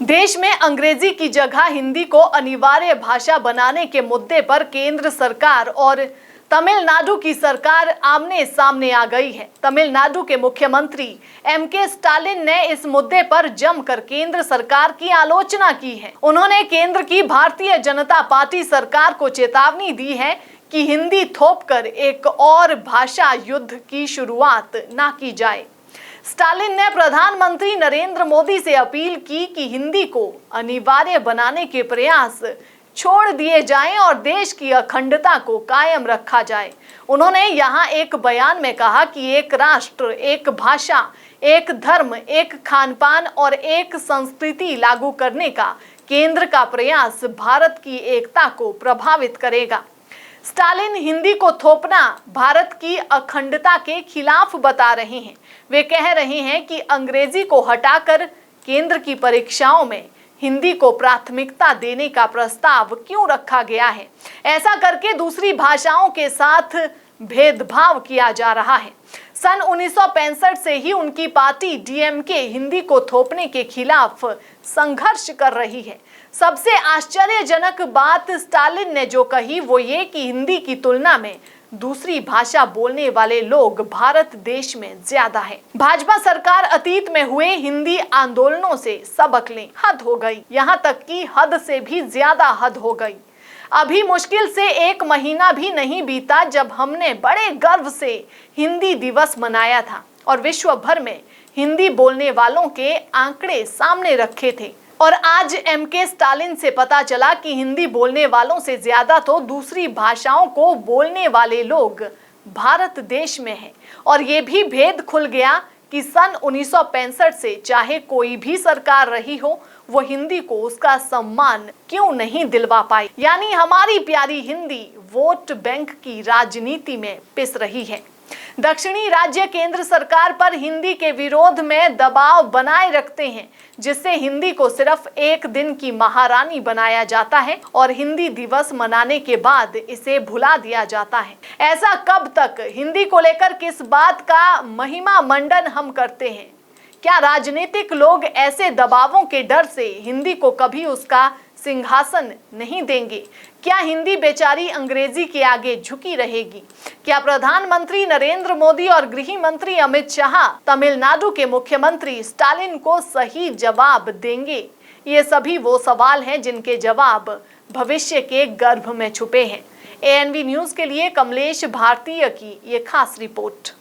देश में अंग्रेजी की जगह हिंदी को अनिवार्य भाषा बनाने के मुद्दे पर केंद्र सरकार और तमिलनाडु की सरकार आमने सामने आ गई है। तमिलनाडु के मुख्यमंत्री एमके स्टालिन ने इस मुद्दे पर जमकर केंद्र सरकार की आलोचना की है। उन्होंने केंद्र की भारतीय जनता पार्टी सरकार को चेतावनी दी है कि हिंदी थोपकर एक और भाषा युद्ध की शुरुआत ना की जाए। स्टालिन ने प्रधानमंत्री नरेंद्र मोदी से अपील की कि हिंदी को अनिवार्य बनाने के प्रयास छोड़ दिए जाएं और देश की अखंडता को कायम रखा जाए। उन्होंने यहां एक बयान में कहा कि एक राष्ट्र, एक भाषा, एक धर्म, एक खानपान और एक संस्कृति लागू करने का केंद्र का प्रयास भारत की एकता को प्रभावित करेगा। स्टालिन हिंदी को थोपना भारत की अखंडता के खिलाफ बता रहे हैं। वे कह रहे हैं कि अंग्रेजी को हटाकर केंद्र की परीक्षाओं में हिंदी को प्राथमिकता देने का प्रस्ताव क्यों रखा गया है। ऐसा करके दूसरी भाषाओं के साथ भेदभाव किया जा रहा है। सन 1965 से ही उनकी पार्टी डीएमके हिंदी को थोपने के खिलाफ संघर्ष कर रही है। सबसे आश्चर्यजनक बात स्टालिन ने जो कही वो ये कि हिंदी की तुलना में दूसरी भाषा बोलने वाले लोग भारत देश में ज्यादा है। भाजपा सरकार अतीत में हुए हिंदी आंदोलनों से सबक ले, हद हो गई, यहाँ तक कि हद से भी ज्यादा हद हो गई। अभी मुश्किल से 1 महीना भी नहीं बीता जब हमने बड़े गर्व से हिंदी दिवस मनाया था और विश्व भर में हिंदी बोलने वालों के आंकड़े सामने रखे थे। और आज एमके स्टालिन से पता चला कि हिंदी बोलने वालों से ज्यादा तो दूसरी भाषाओं को बोलने वाले लोग भारत देश में हैं। और ये भी भेद खुल गया कि सन 1965 से चाहे कोई भी सरकार रही हो, वो हिंदी को उसका सम्मान क्यों नहीं दिलवा पाई। यानी हमारी प्यारी हिंदी वोट बैंक की राजनीति में पिस रही है। दक्षिणी राज्य केंद्र सरकार पर हिंदी के विरोध में दबाव बनाए रखते हैं, जिससे हिंदी को सिर्फ 1 दिन की महारानी बनाया जाता है और हिंदी दिवस मनाने के बाद इसे भुला दिया जाता है। ऐसा कब तक? हिंदी को लेकर किस बात का महिमा मंडन हम करते हैं? क्या राजनीतिक लोग ऐसे दबावों के डर से हिंदी को कभी उसका सिंहासन नहीं देंगे? क्या हिंदी बेचारी अंग्रेजी के आगे झुकी रहेगी? क्या प्रधानमंत्री नरेंद्र मोदी और गृह मंत्री अमित शाह तमिलनाडु के मुख्यमंत्री स्टालिन को सही जवाब देंगे? ये सभी वो सवाल हैं जिनके जवाब भविष्य के गर्भ में छुपे हैं। एएनवी न्यूज के लिए कमलेश भारतीय की ये खास रिपोर्ट।